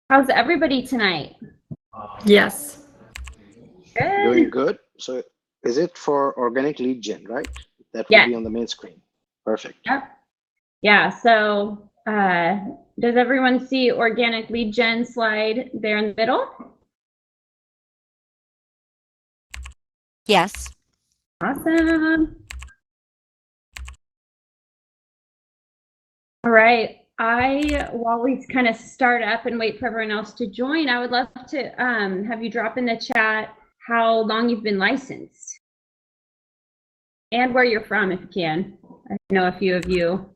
How's everybody tonight? Yes. Doing Good. good. So is it for organic lead gen, right? That will Yes. be on the main screen. Perfect. Yep. Yeah. So, does everyone see organic lead gen slide there in the middle? Yes. Awesome. All right. While we kind of start up and wait for everyone else to join, I would love to have you drop in the chat how long you've been licensed and where you're from, if you can. I know a few of you.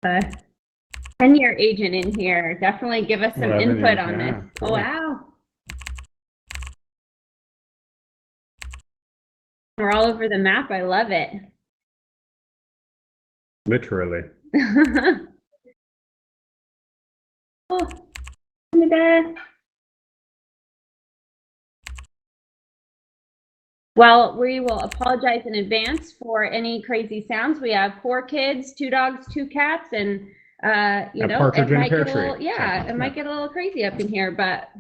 Uh, 10-year agent in here. Definitely give us some 11 input years, on yeah, this. cool. Oh, wow. We're all over the map. I love it. Literally. Oh, Canada. Well, we will apologize in advance for any crazy sounds. We have 4 kids, 2 dogs, 2 cats, and you A know, partridge it in a might get pear a little, tree. yeah, it might get a little crazy up in here, but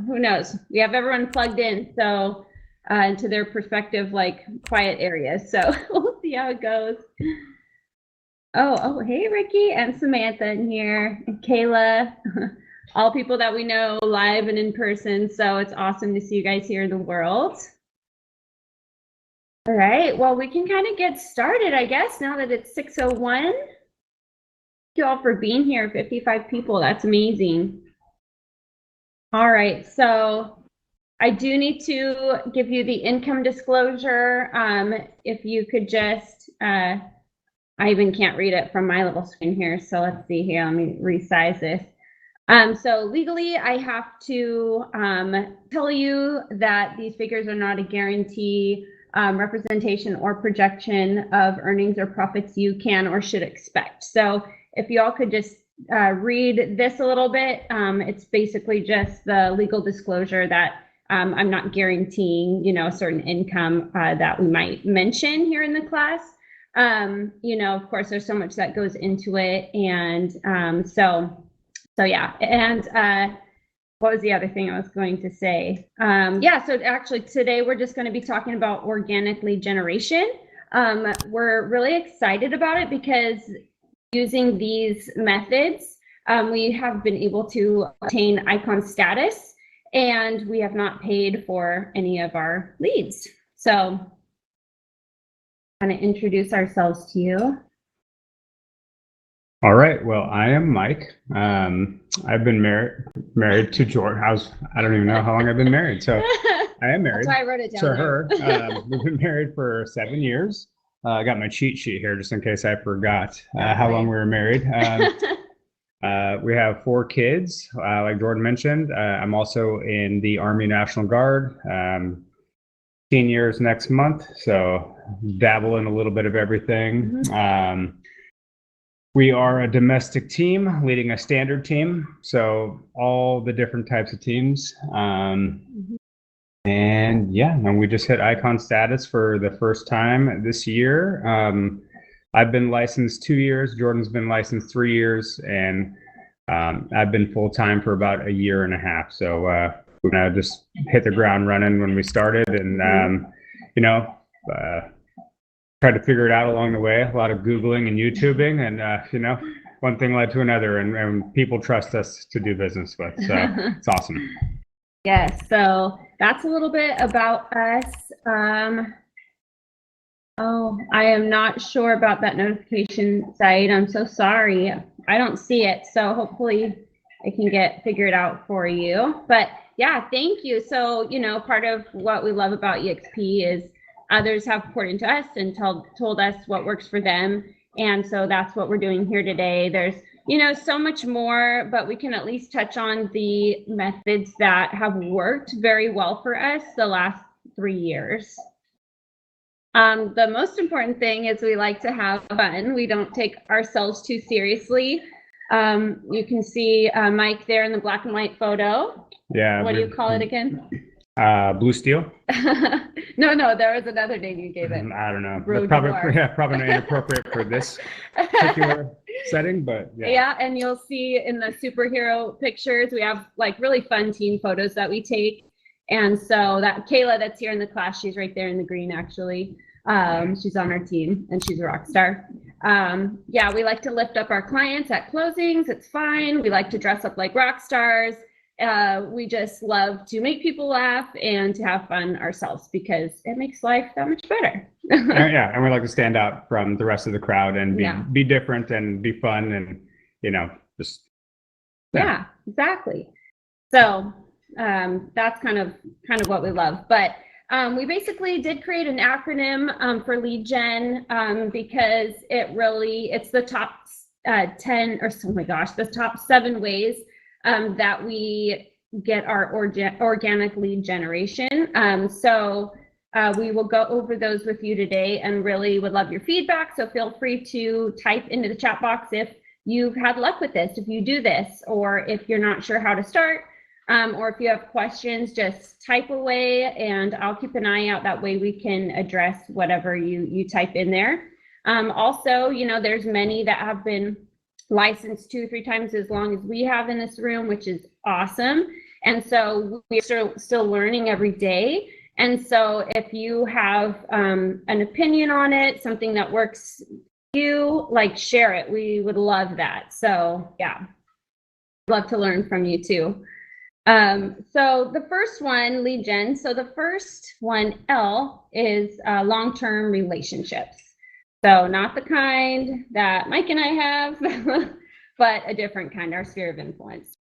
who knows? We have everyone plugged in, so into their perspective, like quiet areas. So we'll see how it goes. Oh, hey, Ricky and Samantha in here, and Kayla, all people that we know live and in person. So it's awesome to see you guys here in the world. All right, well, we can kind of get started, I guess, now that it's 6:01. Thank you all for being here, 55 people. That's amazing. All right, so I do need to give you the income disclosure. If you could just, I even can't read it from my little screen here. So let's see here. Let me resize this. So legally, I have to tell you that these figures are not a guarantee, representation, or projection of earnings or profits you can or should expect. So if you all could just read this a little bit, it's basically just the legal disclosure that I'm not guaranteeing, you know, a certain income that we might mention here in the class. You know, of course, there's so much that goes into it, and so yeah, and what was the other thing I was going to say? Yeah, so actually today we're just going to be talking about organic lead generation. We're really excited about it because using these methods, we have been able to obtain icon status, and we have not paid for any of our leads. So kind of introduce ourselves to you. All right. Well, I am Mike. I've been married to George. I don't even know how long I've been married. So I am married That's why I wrote it down to her. We've been married for 7 years. I got my cheat sheet here just in case I forgot how long we were married. We have 4 kids, like Jordan mentioned. I'm also in the Army National Guard. 10 years next month, so dabble in a little bit of everything. We are a domestic team leading a standard team, so all the different types of teams. And yeah, and we just hit icon status for the first time this year. I've been licensed 2 years, Jordan's been licensed 3 years, and I've been full-time for about 1.5 years. So we just hit the ground running when we started, and you know, tried to figure it out along the way. A lot of Googling and YouTubing, and you know, one thing led to another, and people trust us to do business with. So it's awesome. Yes, so that's a little bit about us. Oh, I am not sure about that notification site. I'm so sorry. I don't see it, so hopefully I can figure it out for you. But yeah, thank you. So, you know, part of what we love about EXP is others have poured into us and told us what works for them. And so that's what we're doing here today. There's, you know, so much more, but we can at least touch on the methods that have worked very well for us the last 3 years. The most important thing is we like to have fun. We don't take ourselves too seriously. You can see Mike there in the black and white photo. Yeah. What do you call it again? Blue steel. No, there was another name you gave it. I don't know. Road Probably, dwarf. yeah, probably not inappropriate for this particular setting, but yeah. Yeah, and you'll see in the superhero pictures, we have like really fun team photos that we take. And so that Kayla that's here in the class, she's right there in the green actually. She's on our team and she's a rock star. Yeah, we like to lift up our clients at closings. It's fine. We like to dress up like rock stars. We just love to make people laugh and to have fun ourselves because it makes life that much better. Yeah, and we like to stand out from the rest of the crowd and be different and be fun and, just. Yeah, exactly. So that's kind of what we love. But we basically did create an acronym for lead gen because it's the top 10 or oh my gosh, the top 7 ways that we get our organic lead generation. So we will go over those with you today and really would love your feedback. So feel free to type into the chat box if you've had luck with this, if you do this, or if you're not sure how to start, or if you have questions, just type away and I'll keep an eye out. That way we can address whatever you type in there. Also, there's many that have been licensed 2 or 3 times as long as we have in this room, which is awesome. And so we're still learning every day. And so if you have an opinion on it, something that works for you, share it. We would love that. So yeah, love to learn from you too. So the first one, lead gen. So the first one, L, is long-term relationships. So not the kind that Mike and I have, but a different kind, our sphere of influence.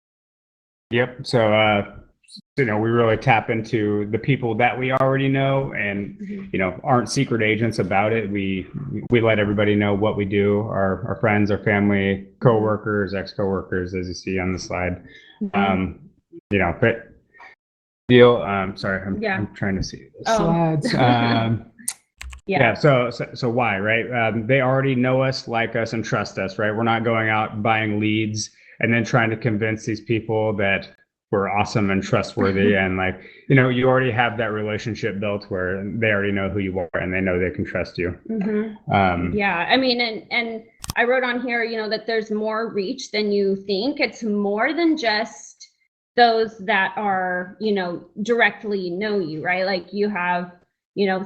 Yep. So, we really tap into the people that we already know and, aren't secret agents about it. We let everybody know what we do, our friends, our family, coworkers, ex-coworkers, as you see on the slide. But deal. Sorry, I'm trying to see the slides. Yeah. So why, right? They already know us, like us, and trust us, right? We're not going out buying leads and then trying to convince these people that we're awesome and trustworthy. And you already have that relationship built where they already know who you are and they know they can trust you. Yeah, I mean, and I wrote on here, that there's more reach than you think. It's more than just those that are, directly know you, right? Like you have,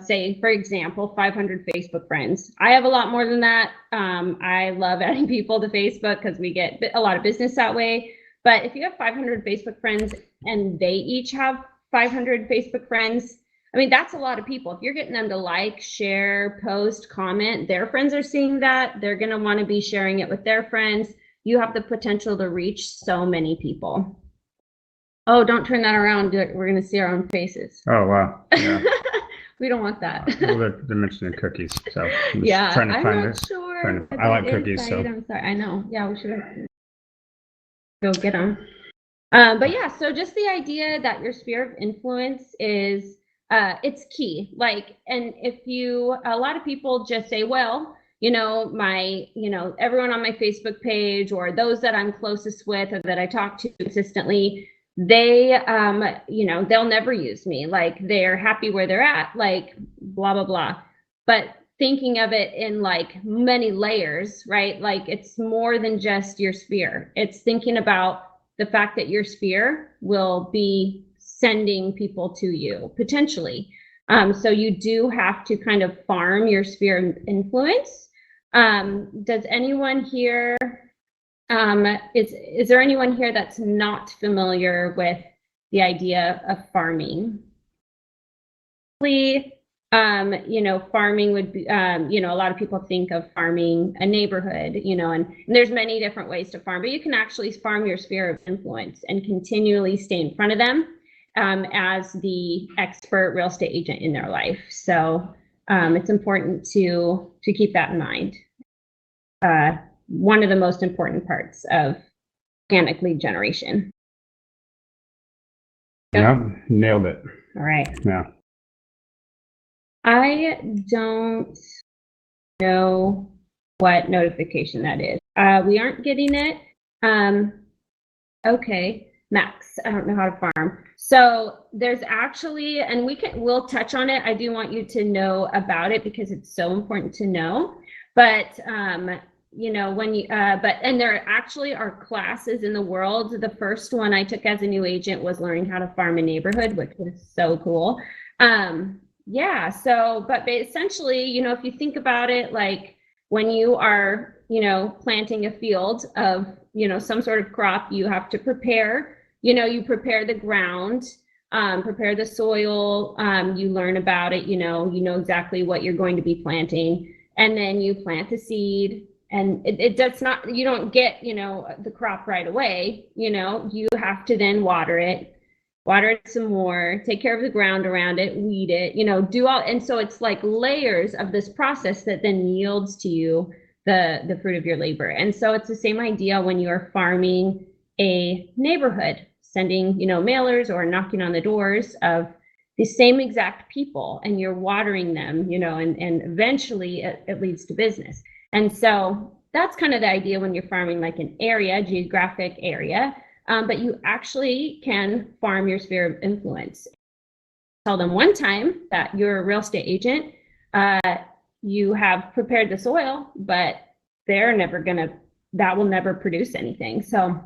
say, for example, 500 Facebook friends. I have a lot more than that. I love adding people to Facebook because we get a lot of business that way. But if you have 500 Facebook friends and they each have 500 Facebook friends, I mean, that's a lot of people. If you're getting them to like, share, post, comment, their friends are seeing that. They're going to want to be sharing it with their friends. You have the potential to reach so many people. Oh, don't turn that around. We're going to see our own faces. Oh, wow. Yeah. We don't want that. Well, they're mentioning cookies, so I'm yeah, trying to I'm find not it. sure. I like cookies, so I'm sorry. I know. Yeah, we should go get them. But yeah, so just the idea that your sphere of influence is it's key. And if a lot of people just say, well, everyone on my Facebook page or those that I'm closest with or that I talk to consistently, they they'll never use me. They're happy where they're at, blah blah blah. But thinking of it in many layers, right? It's more than just your sphere. It's thinking about the fact that your sphere will be sending people to you potentially. So you do have to kind of farm your sphere of influence. Does anyone here is there anyone here that's not familiar with the idea of farming? Farming would be, a lot of people think of farming a neighborhood, and there's many different ways to farm, but you can actually farm your sphere of influence and continually stay in front of them as the expert real estate agent in their life. So it's important to keep that in mind. One of the most important parts of organic lead generation. Yeah, nailed it. All right. Yeah. I don't know what notification that is. We aren't getting it. Okay, Max, I don't know how to farm. So there's actually, and we'll touch on it. I do want you to know about it because it's so important to know. But you know, when you and there actually are classes in the world. The first one I took as a new agent was learning how to farm a neighborhood, which was so cool. Yeah, so but essentially, you know, if you think about it, like when you are, you know, planting a field of, you know, some sort of crop, you have to prepare, you know, you prepare the ground, prepare the soil, you learn about it, you know exactly what you're going to be planting, and then you plant the seed, and it does not, you don't get, you know, the crop right away, you know, you have to then water it some more, take care of the ground around it, weed it, you know, do all, and so it's like layers of this process that then yields to you the fruit of your labor. And so it's the same idea when you're farming a neighborhood, sending, you know, mailers or knocking on the doors of the same exact people, and you're watering them, you know, and eventually it leads to business. And so that's kind of the idea when you're farming like an area, geographic area. But you actually can farm your sphere of influence. Tell them one time that you're a real estate agent, you have prepared the soil, but that will never produce anything. So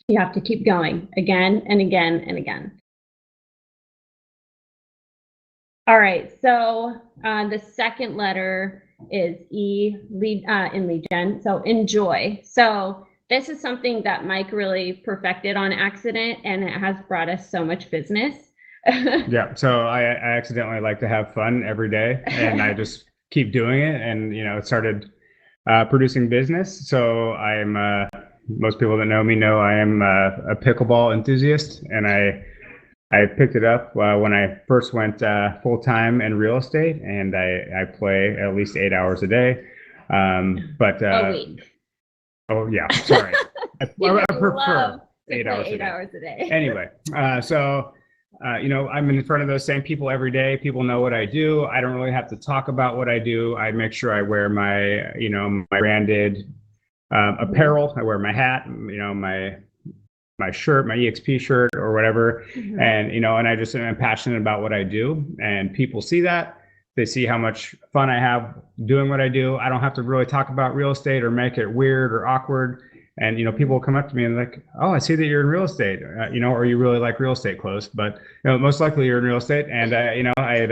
you have to keep going again and again and again. All right, so the second letter is E, in lead gen, so enjoy. So this is something that Mike really perfected on accident, and it has brought us so much business. Yeah, so I accidentally like to have fun every day, and I just keep doing it, and you know, it started producing business. So I'm most people that know me know I am a pickleball enthusiast, and I picked it up when I first went full time in real estate, and I play at least 8 hours a day. A week. Oh yeah, sorry. I prefer 8 hours, 8 hours a day. Anyway, you know, I'm in front of those same people every day. People know what I do. I don't really have to talk about what I do. I make sure I wear my, you know, my branded apparel. I wear my hat, you know, my shirt, my EXP shirt or whatever. And, you know, and I just am passionate about what I do, and people see that. They see how much fun I have doing what I do. I don't have to really talk about real estate or make it weird or awkward. And, you know, people will come up to me and like, oh, I see that you're in real estate, you know, or you really like real estate close, but, you know, most likely you're in real estate. And, you know, I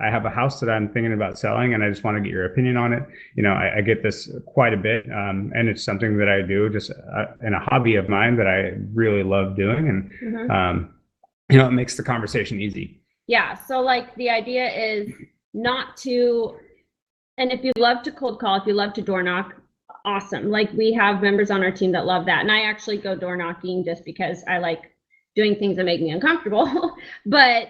have a house that I'm thinking about selling, and I just want to get your opinion on it. You know, I get this quite a bit, and it's something that I do just in a hobby of mine that I really love doing. And, you know, it makes the conversation easy. Yeah. So like the idea is not to, and if you love to cold call, if you love to door knock, awesome. Like we have members on our team that love that. And I actually go door knocking just because I like doing things that make me uncomfortable. but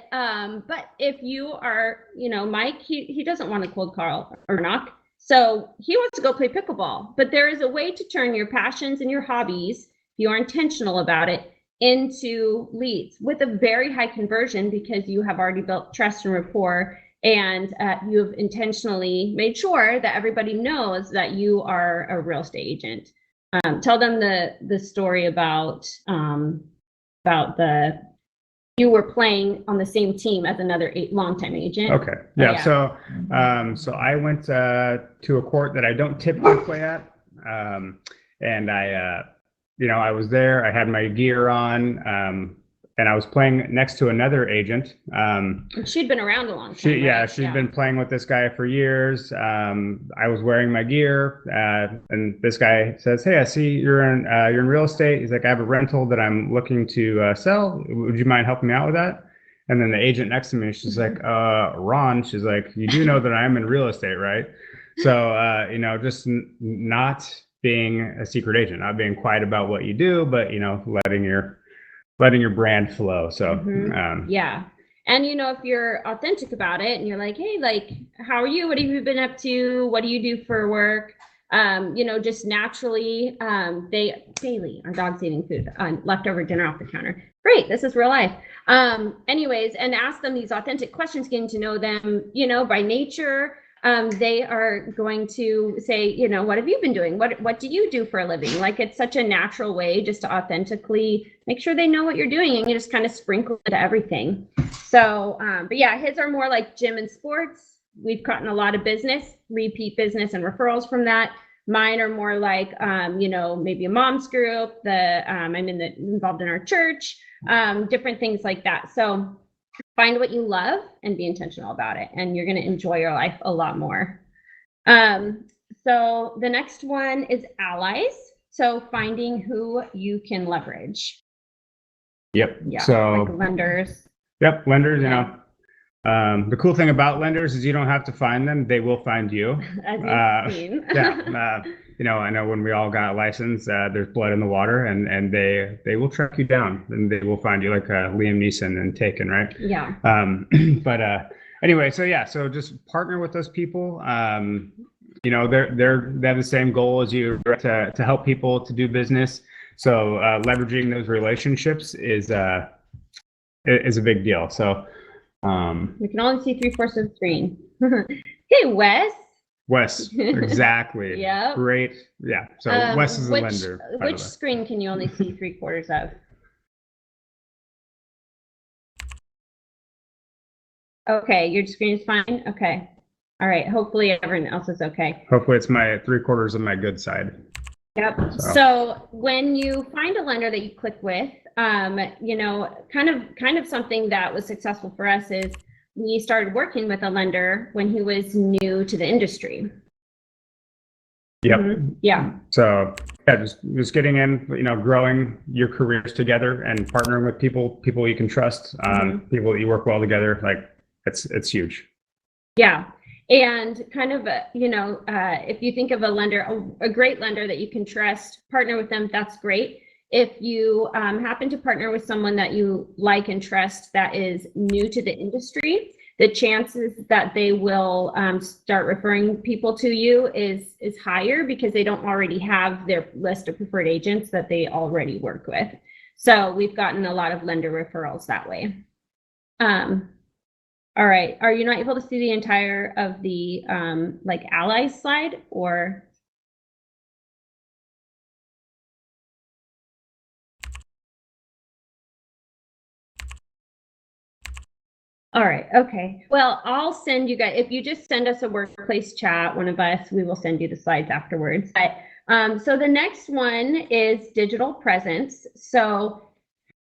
if you are, you know, Mike, he doesn't want to cold call or knock. So he wants to go play pickleball. But there is a way to turn your passions and your hobbies, if you are intentional about it, into leads with a very high conversion, because you have already built trust and rapport, and you have intentionally made sure that everybody knows that you are a real estate agent. Tell them the story about you were playing on the same team as another longtime agent. Okay. Yeah. So I went to a court that I don't typically play at, and I, you know, I was there. I had my gear on. And I was playing next to another agent. She'd been around a long time. She'd been playing with this guy for years. I was wearing my gear, and this guy says, "Hey, I see you're in real estate." He's like, "I have a rental that I'm looking to sell. Would you mind helping me out with that?" And then the agent next to me, she's like, "Ron," she's like, "You do know that I'm in real estate, right?" So you know, just not being a secret agent, not being quiet about what you do, but you know, letting your brand flow. So yeah. And you know, if you're authentic about it and you're like, hey, like, how are you? What have you been up to? What do you do for work? You know, just naturally, Bailey, our dog's eating food, leftover dinner off the counter. Great, this is real life. Anyways, and ask them these authentic questions, getting to know them, you know, by nature, they are going to say, you know, what have you been doing? What do you do for a living? Like, it's such a natural way just to authentically make sure they know what you're doing, and you just kind of sprinkle it to everything. So, but yeah, his are more like gym and sports. We've gotten a lot of business, repeat business and referrals from that. Mine are more like, you know, maybe a mom's group, I'm involved in our church, different things like that. So find what you love and be intentional about it, and you're going to enjoy your life a lot more. So the next one is allies. So finding who you can leverage. Yep. Yeah. So like lenders. Yep. Lenders, you Yeah. know, the cool thing about lenders is you don't have to find them; they will find you. As you've seen. Yeah. You know, I know when we all got licensed, there's blood in the water, and they will track you down, and they will find you, like Liam Neeson and Taken, right? Yeah. But anyway, so yeah, so just partner with those people. You know, they have the same goal as you, to help people to do business. So leveraging those relationships is a big deal. So We can only see 3/4 of the screen. Hey, Wes, exactly. Yep. Great. Yeah. So Wes is a lender. Which screen can you only see 3/4 of? Okay, your screen is fine. Okay. All right. Hopefully everyone else is okay. Hopefully it's my 3/4 of my good side. Yep. So when you find a lender that you click with, you know, kind of something that was successful for us is we started working with a lender when he was new to the industry. Yep. Mm-hmm. Yeah. So yeah, just getting in, you know, growing your careers together and partnering with people you can trust, people that you work well together. Like it's huge. Yeah. And kind of, you know, if you think of a lender, a great lender that you can trust, partner with them, that's great. If you happen to partner with someone that you like and trust that is new to the industry, the chances that they will start referring people to you is higher, because they don't already have their list of preferred agents that they already work with. So we've gotten a lot of lender referrals that way. All right, are you not able to see the entire of the like allies slide, or? All right, okay. Well, I'll send you guys, if you just send us a workplace chat, one of us, we will send you the slides afterwards. But, so the next one is digital presence. So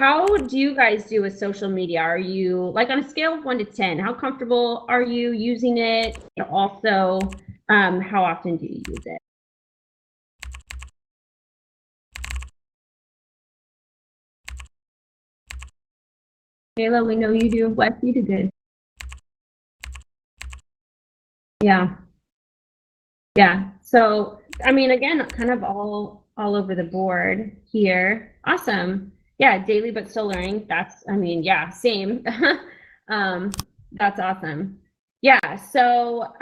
how do you guys do with social media? Are you, like, on a scale of 1 to 10, how comfortable are you using it? And also, how often do you use it? Kayla, we know you do. Wes, you do good. Yeah. Yeah. So, I mean, again, kind of all over the board here. Awesome. Yeah, daily but still learning. That's, I mean, yeah, same. That's awesome. Yeah. So,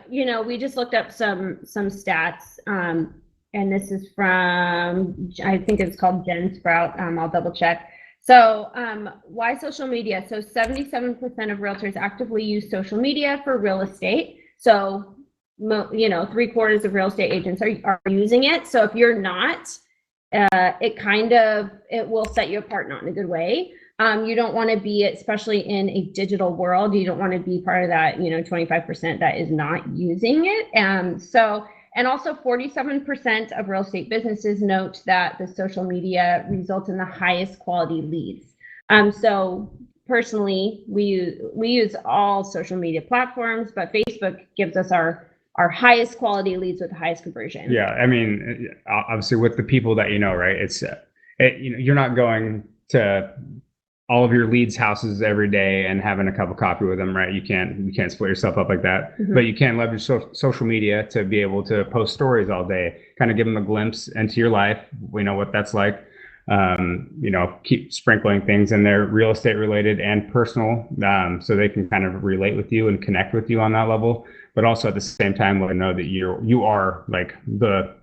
you know, we just looked up some stats, and this is from, I think it's called Gen Sprout. I'll double check. So why social media? So 77% of realtors actively use social media for real estate. So, you know, 3/4 of real estate agents are using it. So if you're not, it will set you apart, not in a good way. You don't want to be, especially in a digital world, you don't want to be part of that, you know, 25% that is not using it. And also 47% of real estate businesses note that the social media results in the highest quality leads. So personally, we use all social media platforms, but Facebook gives us our highest quality leads with the highest conversion. Yeah, I mean, obviously with the people that you know, right? It's you know, you're not going to all of your leads' houses every day and having a cup of coffee with them, right? You can't split yourself up like that. But you can leverage social media to be able to post stories all day, kind of give them a glimpse into your life. We know what that's like. You know, keep sprinkling things in there, real estate related and personal, so they can kind of relate with you and connect with you on that level. But also at the same time, let them know that you are like the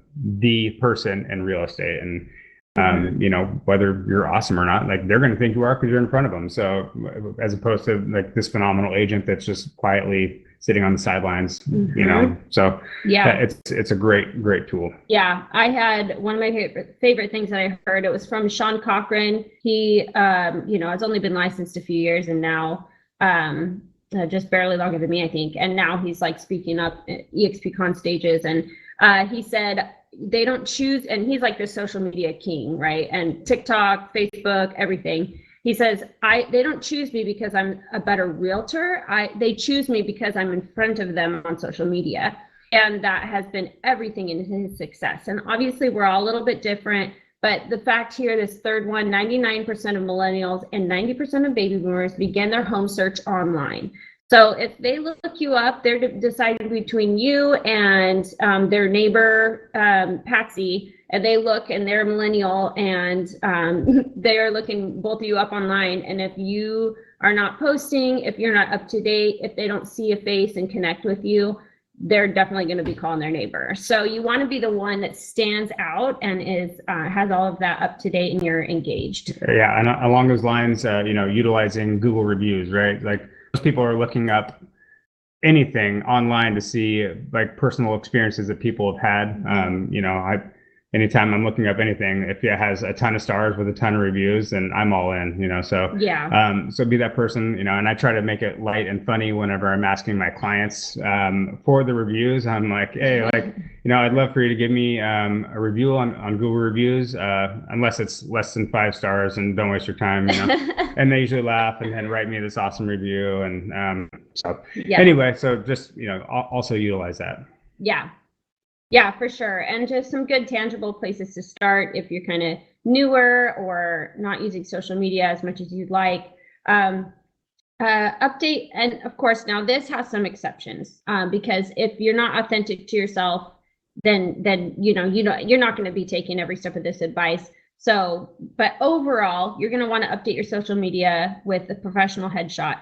person in real estate. And You know, whether you're awesome or not, like they're going to think you are because you're in front of them. So as opposed to like this phenomenal agent that's just quietly sitting on the sidelines, you know, so yeah, it's a great tool. Yeah, I had one of my favorite things that I heard. It was from Sean Cochran. He, you know, has only been licensed a few years, and now just barely longer than me, I think. And now he's like speaking up at EXPCon stages, and he said they don't choose, and he's like the social media king, right? And TikTok, Facebook, everything. He says, they don't choose me because I'm a better realtor. They choose me because I'm in front of them on social media. And that has been everything in his success. And obviously we're all a little bit different, but the fact here, this third one, 99% of millennials and 90% of baby boomers begin their home search online. So if they look you up, they're deciding between you and their neighbor, Patsy, and they look and they're a millennial and they're looking both of you up online. And if you are not posting, if you're not up to date, if they don't see a face and connect with you, they're definitely going to be calling their neighbor. So you want to be the one that stands out and is has all of that up to date and you're engaged. Yeah, and along those lines, you know, utilizing Google reviews, right? Like most people are looking up anything online to see like personal experiences that people have had. You know, anytime I'm looking up anything, if it has a ton of stars with a ton of reviews, then I'm all in, you know, so yeah. So be that person, you know, and I try to make it light and funny whenever I'm asking my clients for the reviews. I'm like, hey, like, you know, I'd love for you to give me a review on Google reviews, unless it's less than 5 stars, and don't waste your time, you know. And they usually laugh and then write me this awesome review. And so anyway, so just, you know, also utilize that. Yeah, for sure. And just some good tangible places to start if you're kind of newer or not using social media as much as you'd like. Update, and of course, now this has some exceptions because if you're not authentic to yourself, then you know you're not going to be taking every step of this advice. So, but overall, you're going to want to update your social media with a professional headshot.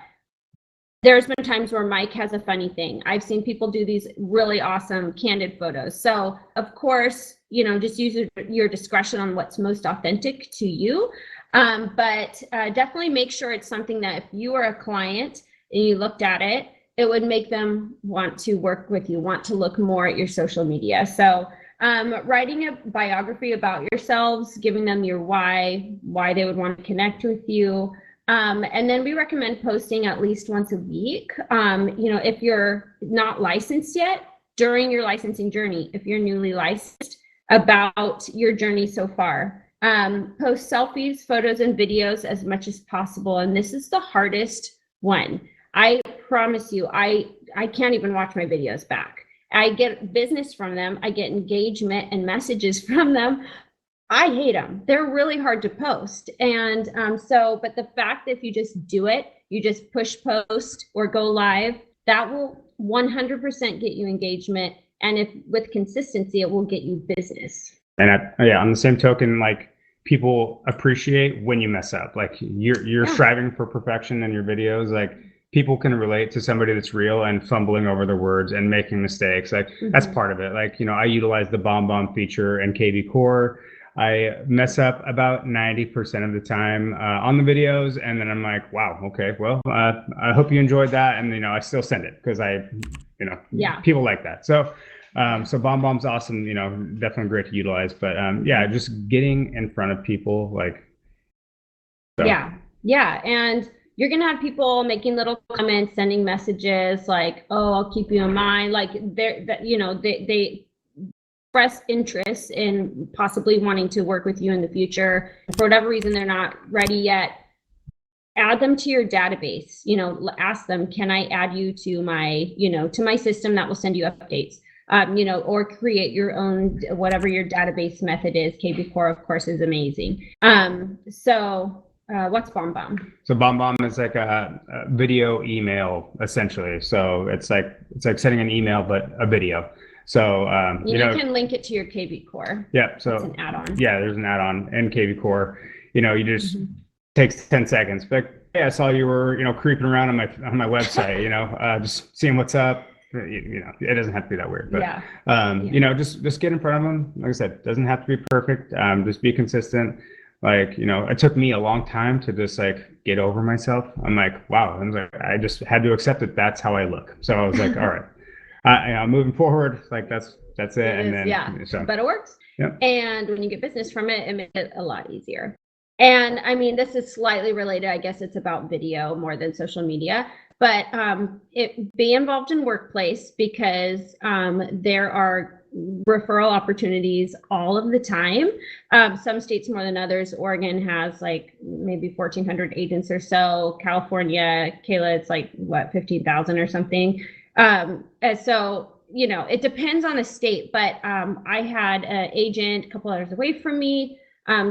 There's been times where Mike has a funny thing. I've seen people do these really awesome candid photos. So of course, you know, just use your discretion on what's most authentic to you. But definitely make sure it's something that if you are a client and you looked at it, it would make them want to work with you, want to look more at your social media. So writing a biography about yourselves, giving them your why they would want to connect with you. And then we recommend posting at least once a week. You know, if you're not licensed yet, during your licensing journey, if you're newly licensed, about your journey so far. Post selfies, photos, and videos as much as possible. And this is the hardest one. I promise you, I can't even watch my videos back. I get business from them. I get engagement and messages from them. I hate them. They're really hard to post. And but the fact that if you just do it, you just push post or go live, that will 100% get you engagement. And if with consistency, it will get you business. And on the same token, like people appreciate when you mess up. Like you're striving for perfection in your videos. Like people can relate to somebody that's real and fumbling over their words and making mistakes. Like that's part of it. Like, you know, I utilize the BombBomb feature in KB Core. I mess up about 90% of the time on the videos, and then I'm like, wow, okay, well, I hope you enjoyed that, and you know, I still send it because people like that. So, so BombBomb's awesome, you know, definitely great to utilize, but just getting in front of people, like. So. Yeah, and you're gonna have people making little comments, sending messages like, "Oh, I'll keep you in mind." Like they express interest in possibly wanting to work with you in the future. For whatever reason, they're not ready yet. Add them to your database. You know, ask them, can I add you to my system that will send you updates? Or create your own, whatever your database method is. KB Core, of course, is amazing. What's BombBomb? So BombBomb is like a video email, essentially. So it's like sending an email, but a video. So you can link it to your KB Core. Yeah, so it's an add-on. Yeah, there's an add-on in KB Core. You know, you just takes 10 seconds. But hey, I saw you were creeping around on my website. You know, just seeing what's up. it doesn't have to be that weird, but Yeah. just get in front of them. Like I said, doesn't have to be perfect. Just be consistent. Like, it took me a long time to just like get over myself. I'm like, wow. I just had to accept that that's how I look. So I was like, all right, moving forward, like that's it. And then, so, but it works. Yep. And when you get business from it, it makes it a lot easier. And I mean, this is slightly related. I guess it's about video more than social media, but be involved in workplace because there are referral opportunities all of the time. Some states more than others. Oregon has like maybe 1,400 agents or so. California, Kayla, it's like what, 15,000 or something. And so, it depends on the state, but I had an agent a couple hours away from me.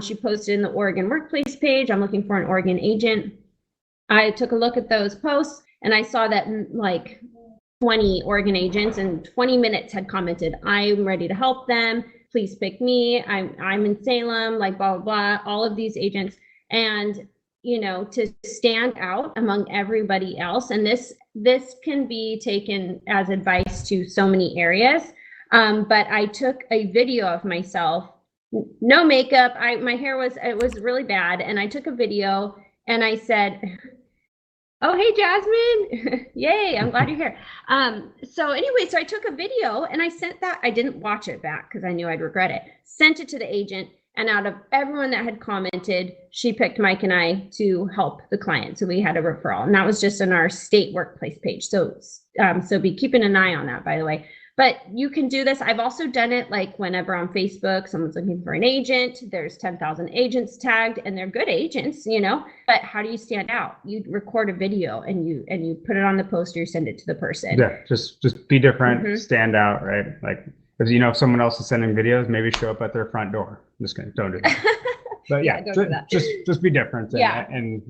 She posted in the Oregon workplace page, I'm looking for an Oregon agent. I took a look at those posts and I saw that like 20 Oregon agents in 20 minutes had commented, I'm ready to help them. Please pick me. I'm in Salem, like blah, blah, blah, all of these agents. And, to stand out among everybody else. And this can be taken as advice to so many areas. But I took a video of myself, no makeup. My hair was really bad. And I took a video and I said, oh, hey, Jasmine. Yay, I'm glad you're here. So I took a video and I sent that. I didn't watch it back because I knew I'd regret it. Sent it to the agent. And out of everyone that had commented, she picked Mike and I to help the client. So we had a referral. And that was just on our state workplace page. So be keeping an eye on that, by the way. But you can do this. I've also done it like whenever on Facebook, someone's looking for an agent, there's 10,000 agents tagged and they're good agents, but how do you stand out? You record a video and you put it on the poster, you send it to the person. Yeah, just be different, stand out, right? Like, if someone else is sending videos, maybe show up at their front door. Just kidding, don't do that. But don't do that. just be different and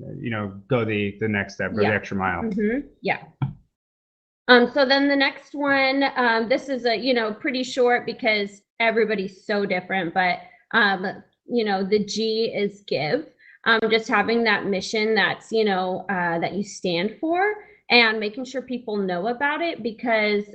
go the next step or the extra mile. Yeah. So then the next one, this is pretty short because everybody's so different, but the G is give. Just having that mission that's, that you stand for and making sure people know about it because,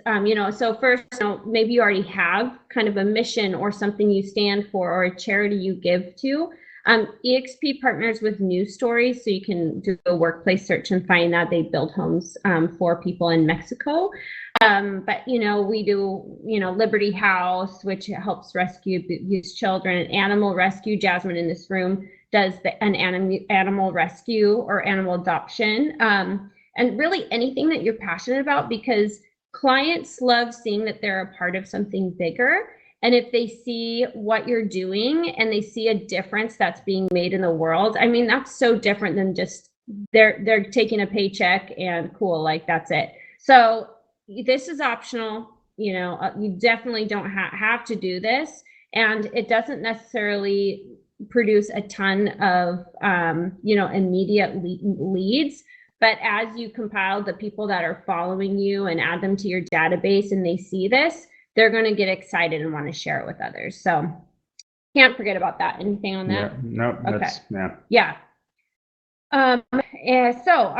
so first, maybe you already have kind of a mission or something you stand for or a charity you give to. EXP partners with News Stories, so you can do a workplace search and find that they build homes for people in Mexico. But we do Liberty House, which helps rescue abused children, and Animal Rescue. Jasmine in this room does an animal rescue or animal adoption, and really anything that you're passionate about because clients love seeing that they're a part of something bigger. And if they see what you're doing and they see a difference that's being made in the world, I mean, that's so different than just they're taking a paycheck and cool, like that's it. So this is optional. You definitely don't have to do this. And it doesn't necessarily produce a ton of, immediate leads. But as you compile the people that are following you and add them to your database and they see this, they're going to get excited and want to share it with others. So can't forget about that. Anything on that? Yeah, no, okay. Yeah. All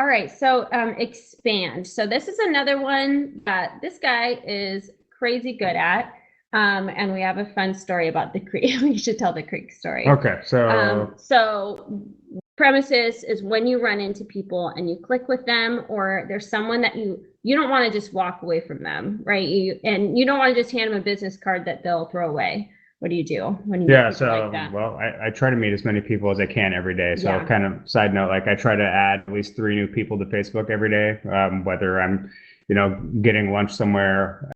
right. So expand. So this is another one that this guy is crazy good at. And we have a fun story about the creek. We should tell the creek story. Okay. So premises is when you run into people and you click with them, or there's someone that you don't want to just walk away from them, right? You don't want to just hand them a business card that they'll throw away. What do you do when you meet people like that? Well, I try to meet as many people as I can every day. So kind of side note, like I try to add at least 3 new people to Facebook every day, whether I'm, getting lunch somewhere,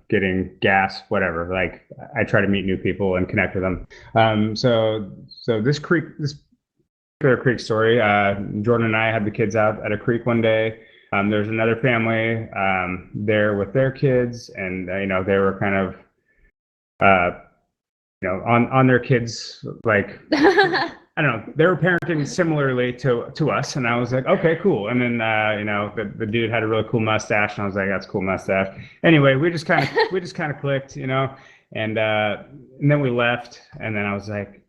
getting gas, whatever. Like I try to meet new people and connect with them. So this particular creek story, Jordan and I had the kids out at a creek one day. There's another family there with their kids, and they were kind of on their kids, like I don't know, they were parenting similarly to us, and I was like, okay, cool. And then the dude had a really cool mustache, and I was like, that's a cool mustache. Anyway, we just kind of clicked, and then we left, and then I was like,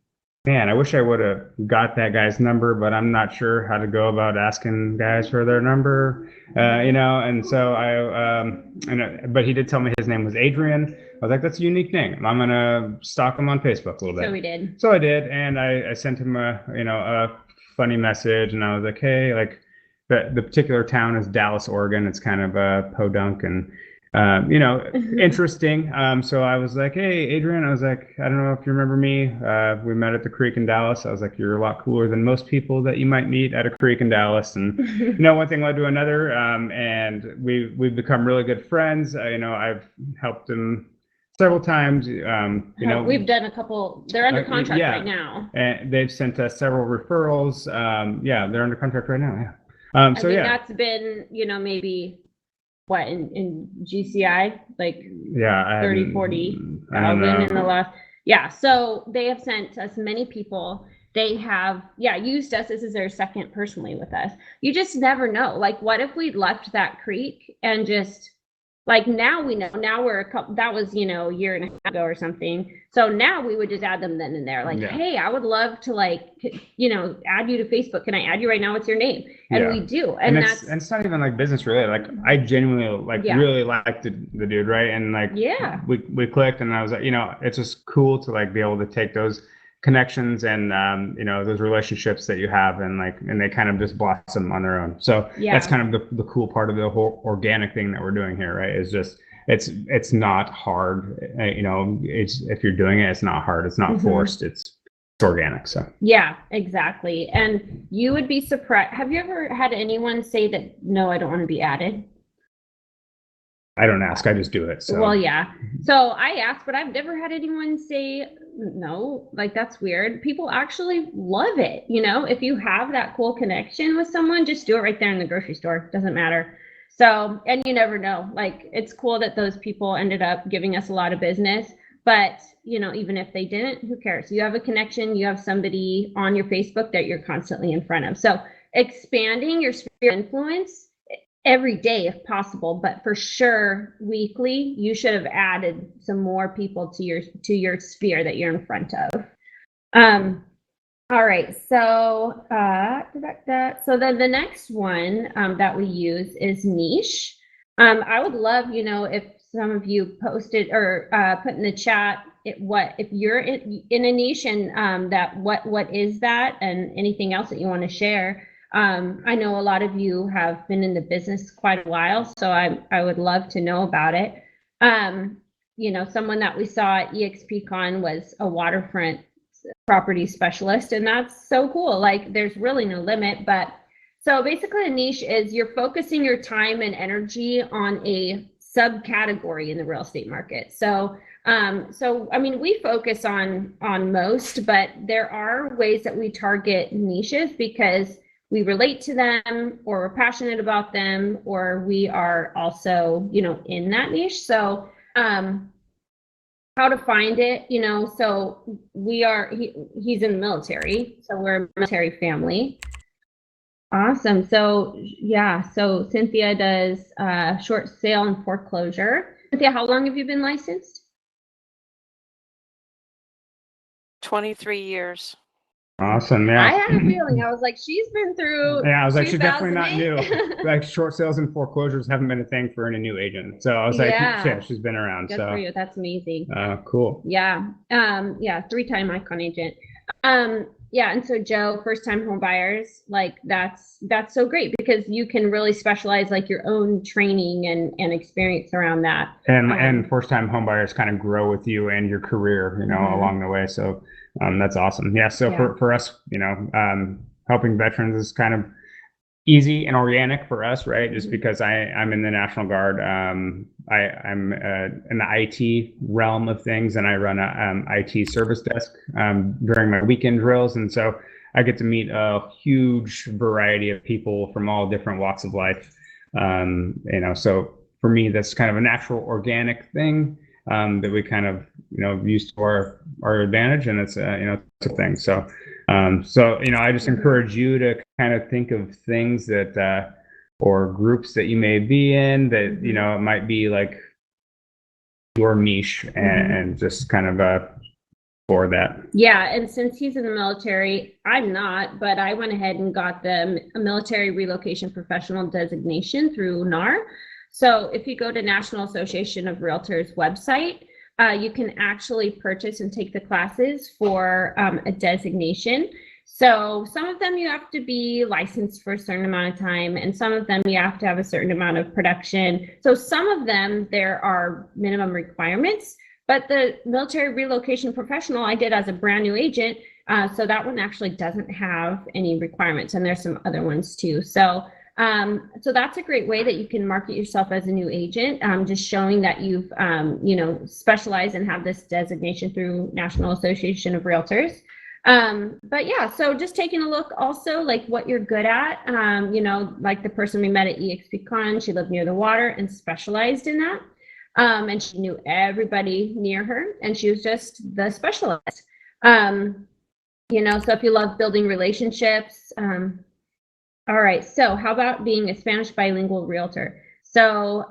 Man, I wish I would have got that guy's number, but I'm not sure how to go about asking guys for their number, and so but he did tell me his name was Adrian. I was like, that's a unique name. I'm going to stalk him on Facebook a little bit. So we did. So I did, and I sent him a funny message, and I was like, hey, like the particular town is Dallas, Oregon. It's kind of a podunk and interesting. So I was like, hey, Adrian, I was like, I don't know if you remember me. We met at the creek in Dallas. I was like, you're a lot cooler than most people that you might meet at a creek in Dallas. And, one thing led to another. And we've become really good friends. I've helped him several times. We've done a couple, they're under contract right now. And they've sent us several referrals. They're under contract right now. Yeah. That's been, maybe what in GCI, like 30, 40,000 in the last. Yeah. So they have sent us many people. They have, used us. This is their second personally with us. You just never know. Like, what if we left that creek and just like, now we know, now we're that was, a year and a half ago or something. So now we would just add them then and there. Like, hey, I would love to add you to Facebook. Can I add you right now? What's your name? And we do. And it's not even like business related. Like, I genuinely really liked the dude. Right. And we clicked, and I was like, it's just cool to be able to take those connections and those relationships that you have and they kind of just blossom on their own. So that's kind of the cool part of the whole organic thing that we're doing here, right? Is just it's not hard. It's if you're doing it, it's not hard. It's not forced. It's organic. So yeah, exactly. And you would be surprised. Have you ever had anyone say that, no, I don't want to be added? I don't ask, I just do it. So. Well, yeah. So I asked, but I've never had anyone say no, that's weird. People actually love it. If you have that cool connection with someone, just do it right there in the grocery store. Doesn't matter. So, and you never know, it's cool that those people ended up giving us a lot of business, but even if they didn't, who cares? You have a connection, you have somebody on your Facebook that you're constantly in front of. So expanding your sphere of influence every day if possible, but for sure weekly, you should have added some more people to your sphere that you're in front of. All right, so so then the next one that we use is niche. I would love, if some of you posted or put in the chat if you're in a niche and that what is that, and anything else that you want to share. I know a lot of you have been in the business quite a while, so I would love to know about it. Someone that we saw at EXPCon was a waterfront property specialist, and that's so cool. There's really no limit, but so basically a niche is you're focusing your time and energy on a subcategory in the real estate market. So we focus on most, but there are ways that we target niches because we relate to them, or we're passionate about them, or we are also, in that niche. So, how to find it, so he's in the military, so we're a military family. Awesome. So so Cynthia does short sale and foreclosure. Cynthia, how long have you been licensed? 23 years. Awesome. Yeah. I had a feeling. I was like, she's been through. Yeah, I was like, she's definitely not new. Short sales and foreclosures haven't been a thing for any new agent. So I was like, yeah, she's been around. Good for you. That's amazing. Cool. Yeah. 3-time icon agent. And so Joe, first time home buyers, that's so great because you can really specialize your own training and experience around that. And first time home buyers kind of grow with you and your career, along the way. So that's awesome. Yeah. So for us, helping veterans is kind of easy and organic for us, right? Just because I'm in the National Guard. I'm in the IT realm of things, and I run a IT service desk during my weekend drills, and so I get to meet a huge variety of people from all different walks of life. So for me, that's kind of a natural, organic thing that we kind of use to our advantage, and it's it's a thing. So I just encourage you to kind of think of things that or groups that you may be in that it might be your niche, and just kind of for that. Yeah, and since he's in the military, I'm not, but I went ahead and got them a military relocation professional designation through NAR. So if you go to National Association of Realtors website, you can actually purchase and take the classes for a designation. So some of them you have to be licensed for a certain amount of time, and some of them you have to have a certain amount of production. So some of them, there are minimum requirements. But the military relocation professional I did as a brand new agent, so that one actually doesn't have any requirements, and there's some other ones too. So that's a great way that you can market yourself as a new agent, just showing that you've specialized and have this designation through National Association of Realtors. But yeah, so just taking a look also like what you're good at, like the person we met at eXpCon, she lived near the water and specialized in that. And she knew everybody near her, and she was just the specialist. So if you love building relationships, all right. So how about being a Spanish bilingual realtor? So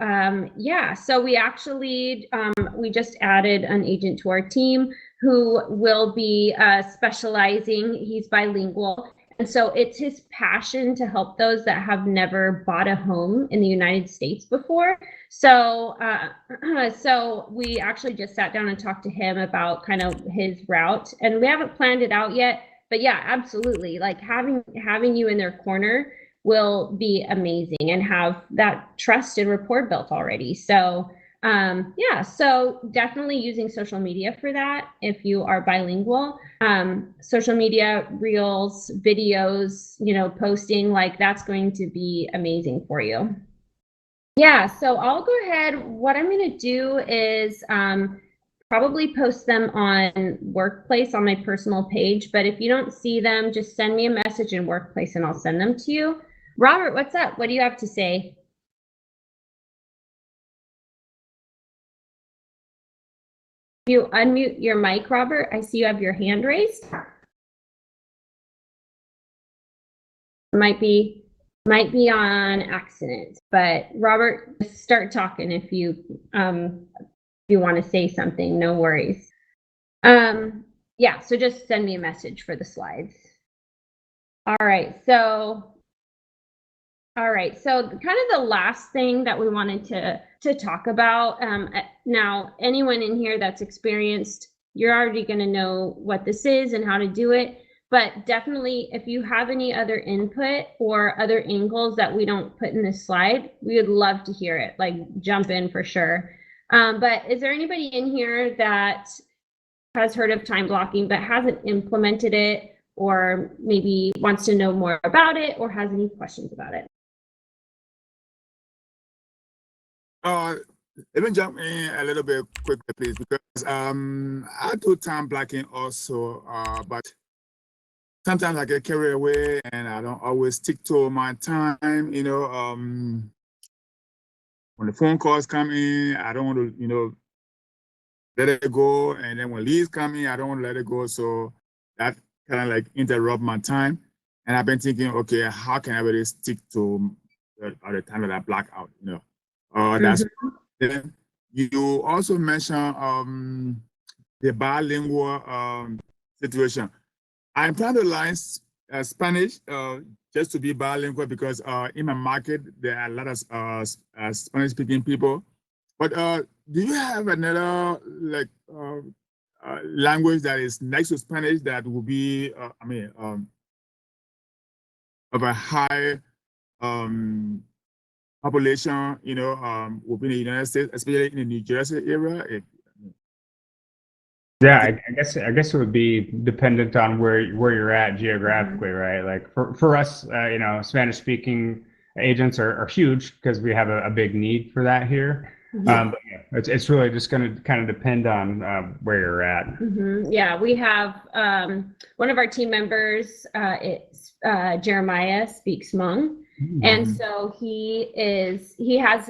so we actually, we just added an agent to our team who will be specializing. He's bilingual. And so it's his passion to help those that have never bought a home in the United States before. So we actually just sat down and talked to him about kind of his route, and we haven't planned it out yet. But yeah, absolutely. Like having you in their corner will be amazing, and have that trust and rapport built already. So so definitely using social media for that if you are bilingual. Social media, reels, videos, posting, like that's going to be amazing for you. Yeah, so I'll go ahead. What I'm going to do is probably post them on Workplace on my personal page, but if you don't see them, just send me a message in Workplace and I'll send them to you. Robert, what's up? What do you have to say? You unmute your mic, Robert. I see you have your hand raised. Might be on accident, but Robert, start talking if you want to say something. No worries. Yeah, so just send me a message for the slides. All right, so kind of the last thing that we wanted to talk about, now anyone in here that's experienced, you're already going to know what this is and how to do it, but definitely if you have any other input or other angles that we don't put in this slide, we would love to hear it, like jump in for sure. But is there anybody in here that has heard of time blocking but hasn't implemented it, or maybe wants to know more about it, or has any questions about it? Let me jump in a little bit quickly, please, because I do time blocking also, but sometimes I get carried away and I don't always stick to my time. When the phone calls come in, I don't want to, let it go. And then when leads come in, I don't want to let it go. So that kind of like interrupt my time. And I've been thinking, okay, how can I really stick to the time that I block out? That's. Then you also mentioned the bilingual situation. I'm trying to learn Spanish just to be bilingual because in my market there are a lot of Spanish-speaking people. But do you have another language that is next to Spanish that will be, of a high population, within the United States, especially in the New Jersey area? Yeah, I guess it would be dependent on where you're at geographically, right? Like for us, Spanish speaking agents are huge because we have a big need for that here. But yeah, it's really just going to kind of depend on where you're at. Yeah, we have one of our team members, Jeremiah, speaks Hmong. And so he has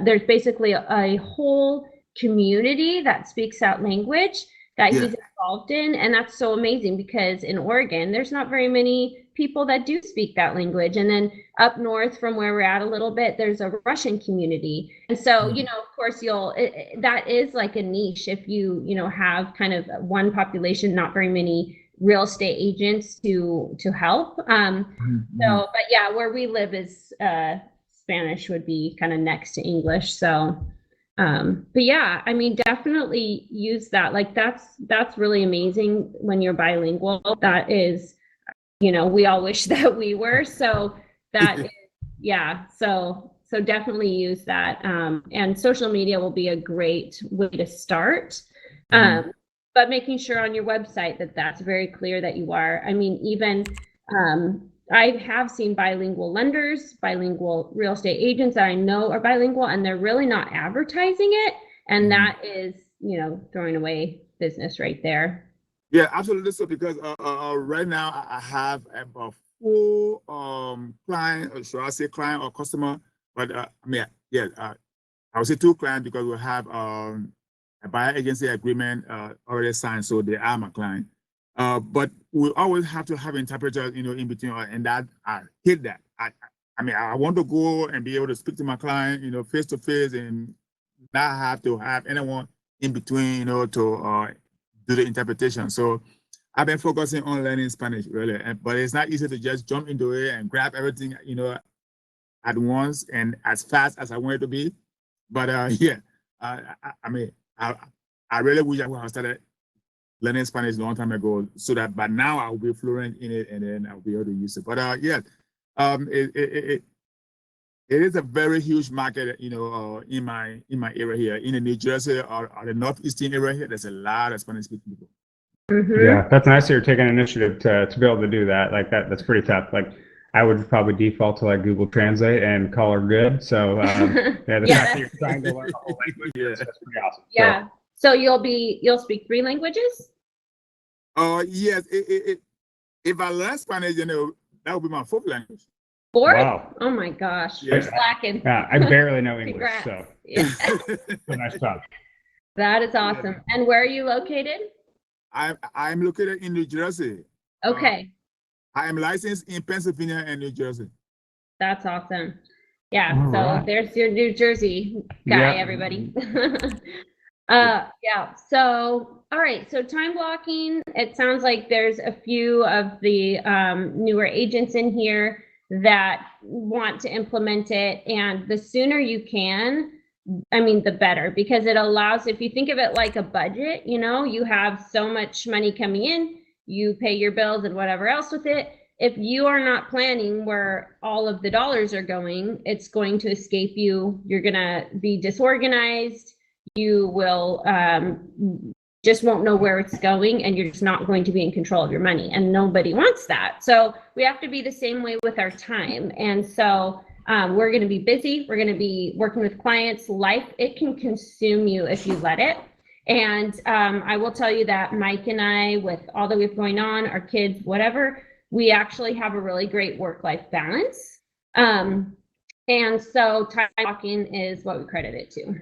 there's basically a whole community that speaks that language that he's involved in, and that's so amazing because in Oregon there's not very many people that do speak that language. And then up north from where we're at a little bit, there's a Russian community. And so, you know, of course, that is like a niche if you have kind of one population, not very many real estate agents to help. So, but yeah, where we live is Spanish would be kind of next to English. So, but yeah, I mean, definitely use that. Like that's really amazing when you're bilingual. That is, we all wish that we were. So that is, yeah. So definitely use that. And social media will be a great way to start. But making sure on your website that that's very clear that you are. I mean, even I have seen bilingual lenders, bilingual real estate agents that I know are bilingual, and they're really not advertising it. And that is, throwing away business right there. Yeah, absolutely. So because right now I have about 4 client, or should I say client or customer? But I would say 2 clients because we have a buyer agency agreement already signed, so they are my client. But we always have to have interpreters, in between, and that I hate that. I mean, I want to go and be able to speak to my client, face to face, and not have to have anyone in between, to do the interpretation. So I've been focusing on learning Spanish, really, but it's not easy to just jump into it and grab everything, at once and as fast as I want it to be. But I mean, I really wish I would have started learning Spanish a long time ago, so that by now I'll be fluent in it and then I'll be able to use it. But it is a very huge market, in my area here, in the New Jersey or the northeastern area here. There's a lot of Spanish speaking people. Yeah, that's nice that you're taking initiative to be able to do that. Like that's pretty tough. Like I would probably default to like Google Translate and call her good. So the fact that you're trying to learn a whole language, that's pretty awesome. Yeah. So you'll speak 3 languages? Yes. If I learn Spanish, that would be my 4th language. 4? Wow. Oh my gosh. Yeah. You're slacking. Yeah, I barely know English, Congrats. so Yeah. nice job. That is awesome. And where are you located? I'm located in New Jersey. Okay. I am licensed in Pennsylvania and New Jersey. That's awesome. Yeah. All So right. there's your New Jersey guy, Yeah. everybody. Yeah. So, all right. So time blocking, it sounds like there's a few of the newer agents in here that want to implement it. And the sooner you can, I mean, the better, because it allows, if you think of it like a budget, you have so much money coming in, you pay your bills and whatever else with it. If you are not planning where all of the dollars are going, it's going to escape you. You're going to be disorganized. You will just won't know where it's going, and you're just not going to be in control of your money, and nobody wants that. So we have to be the same way with our time. And so we're going to be busy. We're going to be working with clients. Life, it can consume you if you let it. And I will tell you that Mike and I, with all that we have going on, our kids, whatever, we actually have a really great work-life balance. And so time blocking is what we credit it to.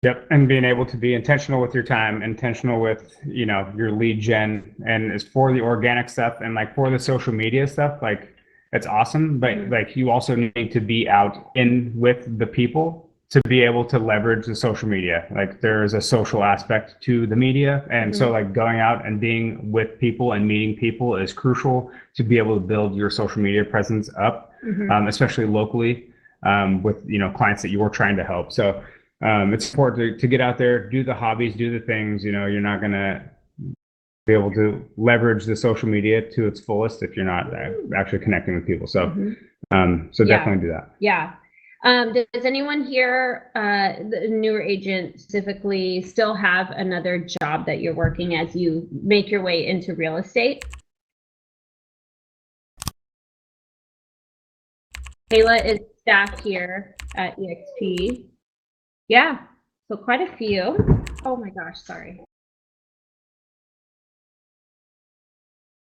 Yep, and being able to be intentional with your time, intentional with your lead gen, and as for the organic stuff and like for the social media stuff, like it's awesome. But like you also need to be out in with the people to be able to leverage the social media. Like there's a social aspect to the media, and so like going out and being with people and meeting people is crucial to be able to build your social media presence up, especially locally with clients that you're trying to help. So. It's important to get out there, do the hobbies, do the things, you're not going to be able to leverage the social media to its fullest if you're not actually connecting with people. So, definitely do that. Yeah. Does anyone here, the newer agent specifically, still have another job that you're working as you make your way into real estate? Kayla is staff here at EXP. Yeah, so quite a few. Oh my gosh, sorry.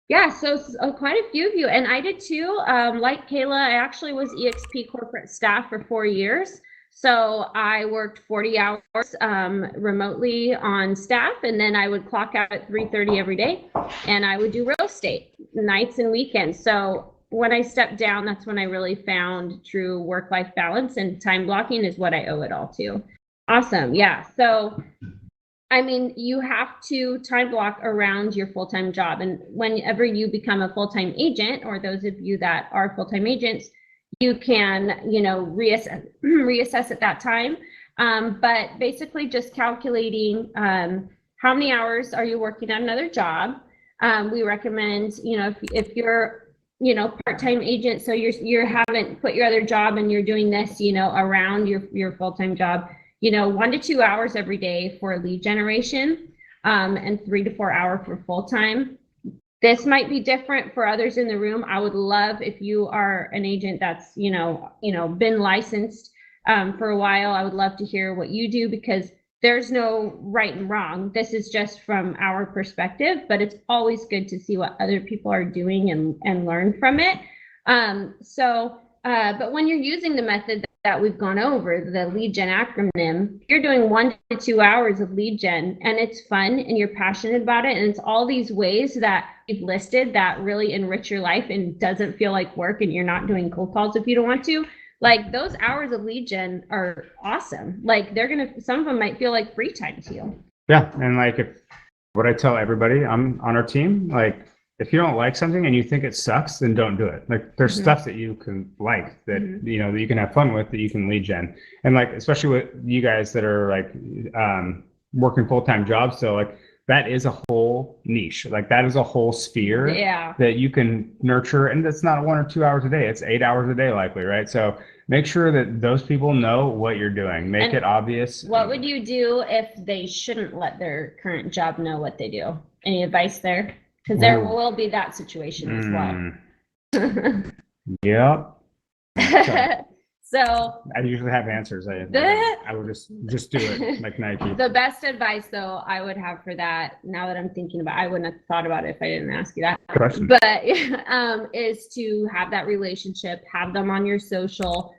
Yeah, so quite a few of you, and I did too. Like Kayla, I actually was EXP corporate staff for 4 years. So I worked 40 hours remotely on staff, and then I would clock out at 3:30 every day, and I would do real estate nights and weekends. So when I stepped down, that's when I really found true work-life balance, and time blocking is what I owe it all to. Awesome. Yeah. So, I mean, you have to time block around your full-time job. And whenever you become a full-time agent, or those of you that are full-time agents, you can, you know, reassess at that time. But basically just calculating how many hours are you working at another job. We recommend, you know, if you're, you know, part-time agent, so you haven't quit your other job and you're doing this, you know, around your full-time job, you know, 1 to 2 hours every day for lead generation, and 3 to 4 hours for full-time. This might be different for others in the room. I would love if you are an agent that's, you know, been licensed for a while. I would love to hear what you do, because there's no right and wrong. This is just from our perspective, but it's always good to see what other people are doing and learn from it. But when you're using the method that we've gone over, the lead gen acronym, you're doing 1 to 2 hours of lead gen, and it's fun and you're passionate about it. And it's all these ways that you've listed that really enrich your life and doesn't feel like work, and you're not doing cold calls if you don't want to. Like, those hours of lead gen are awesome. Like, some of them might feel like free time to you. Yeah. And like, what I tell everybody on our team, like, if you don't like something and you think it sucks, then don't do it. Like, there's stuff that you can like, that, you know, that you can have fun with, that you can lead gen. And like, especially with you guys that are like working full-time jobs. So like, that is a whole niche. Like, that is a whole sphere that you can nurture. And that's not 1 or 2 hours a day. It's 8 hours a day likely, right? So make sure that those people know what you're doing. Make it obvious. What would you do if they shouldn't let their current job know what they do? Any advice there? Because there will be that situation as well. Yep. So I usually have answers. I would just do it, like Nike. The best advice, though, I would have for that, now that I'm thinking about it, I wouldn't have thought about it if I didn't ask you that. Question. But is to have that relationship, have them on your social,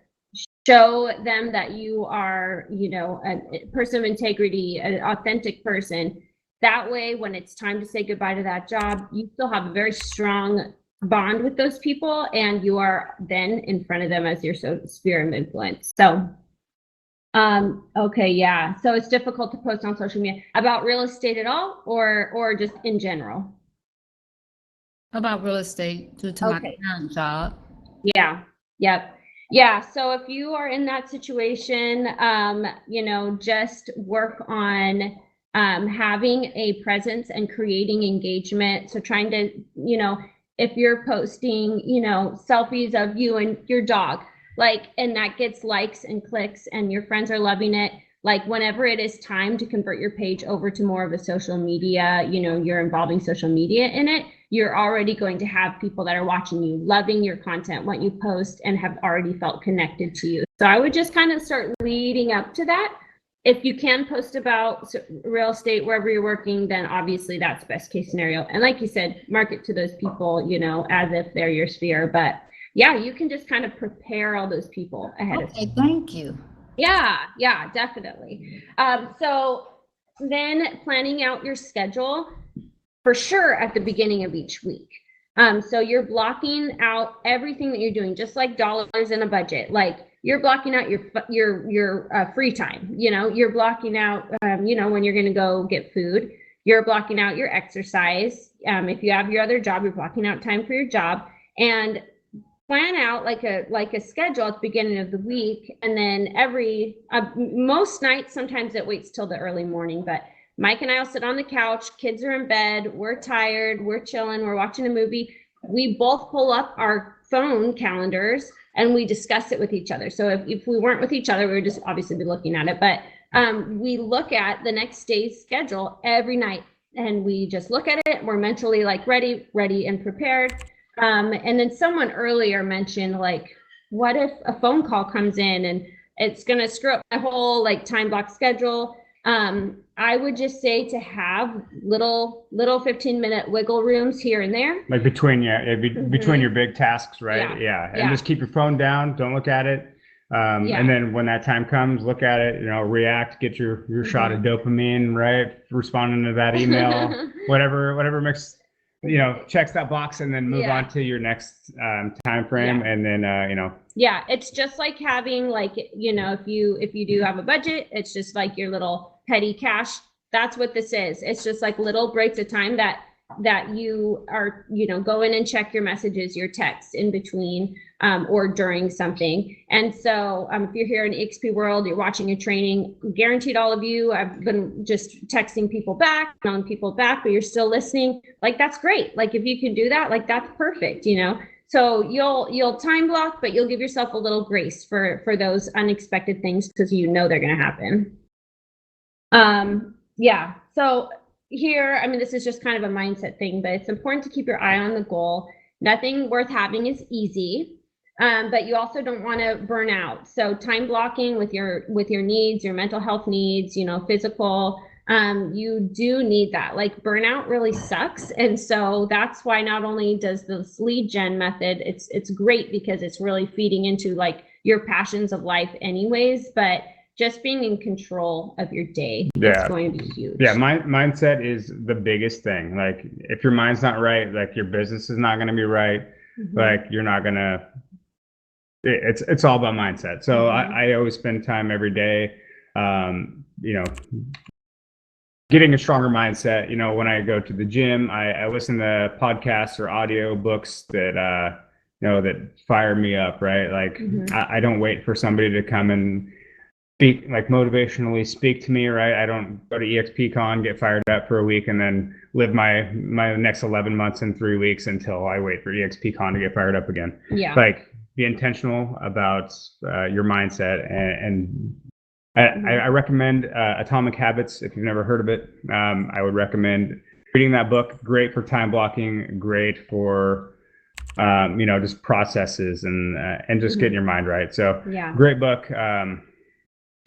show them that you are, you know, a person of integrity, an authentic person. That way, when it's time to say goodbye to that job, you still have a very strong bond with those people, and you are then in front of them as your sphere of influence. So, okay, yeah. So it's difficult to post on social media about real estate at all, or just in general? About real estate due to my current job. Yeah. Yep. Yeah. So if you are in that situation, you know, just work on having a presence and creating engagement. So trying to, you know, if you're posting, you know, selfies of you and your dog, like, and that gets likes and clicks and your friends are loving it, like, whenever it is time to convert your page over to more of a social media, you know, you're involving social media in it, you're already going to have people that are watching you, loving your content, what you post, and have already felt connected to you. So I would just kind of start leading up to that. If you can post about real estate wherever you're working, then obviously that's best case scenario. And like you said, market to those people, you know, as if they're your sphere. But yeah, you can just kind of prepare all those people ahead of time. Okay, thank you. Yeah, definitely. So then planning out your schedule for sure at the beginning of each week. So you're blocking out everything that you're doing, just like dollars in a budget. Like, you're blocking out your free time. You know, you're blocking out, you know, when you're going to go get food. You're blocking out your exercise. If you have your other job, you're blocking out time for your job, and plan out like a schedule at the beginning of the week. And then most nights, sometimes it waits till the early morning, but Mike and I will sit on the couch, kids are in bed, we're tired, we're chilling, we're watching a movie. We both pull up our phone calendars and we discuss it with each other. So if we weren't with each other, we would just obviously be looking at it, but we look at the next day's schedule every night and we just look at it. We're mentally like ready and prepared. And then someone earlier mentioned, like, what if a phone call comes in and it's going to screw up my whole like time block schedule? I would just say to have little 15-minute wiggle rooms here and there. Like between your big tasks, right? Yeah. And just keep your phone down. Don't look at it. Yeah. And then when that time comes, look at it, react, get your shot of dopamine, right? Responding to that email, whatever makes, checks that box, and then move Yeah. on to your next time frame. Yeah. And then, Yeah, it's just like having like, if you do have a budget, it's just like your little petty cash. That's what this is. It's just like little breaks of time that you are, go in and check your messages, your texts in between or during something. And so if you're here in EXP World, you're watching a training, guaranteed all of you, I've been just texting people back, telling people back, but you're still listening. Like, that's great. Like, if you can do that, like, that's perfect, So you'll time block, but you'll give yourself a little grace for those unexpected things because they're going to happen. Yeah. So here, this is just kind of a mindset thing, but it's important to keep your eye on the goal. Nothing worth having is easy, but you also don't want to burn out. So time blocking with your needs, your mental health needs, physical, you do need that. Like, burnout really sucks. And so that's why not only does this lead gen method, it's great because it's really feeding into like your passions of life anyways, but just being in control of your day is going to be huge. Yeah, mindset is the biggest thing. Like, if your mind's not right, like, your business is not going to be right. Like, you're not going to, it's all about mindset. So I always spend time every day, getting a stronger mindset. When I go to the gym, I listen to podcasts or audio books that, that fire me up, right? Like, I don't wait for somebody to come and motivationally speak to me, right? I don't go to EXPCon, get fired up for a week, and then live my next 11 months in 3 weeks until I wait for EXPCon to get fired up again. Yeah. Like, be intentional about your mindset. And I recommend Atomic Habits. If you've never heard of it, I would recommend reading that book. Great for time blocking, great for just processes and just getting your mind right. So great book.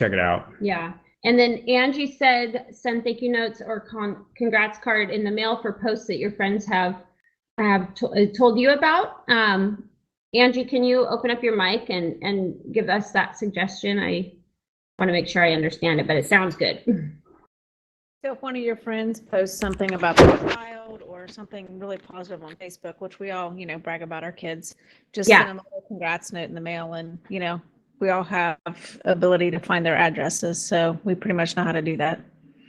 Check it out. Yeah. And then Angie said, send thank you notes or congrats card in the mail for posts that your friends have told you about. Angie, can you open up your mic and give us that suggestion? I want to make sure I understand it, but it sounds good. So if one of your friends posts something about their child or something really positive on Facebook, which we all, brag about our kids, just send them a little congrats note in the mail, and, we all have ability to find their addresses. So we pretty much know how to do that.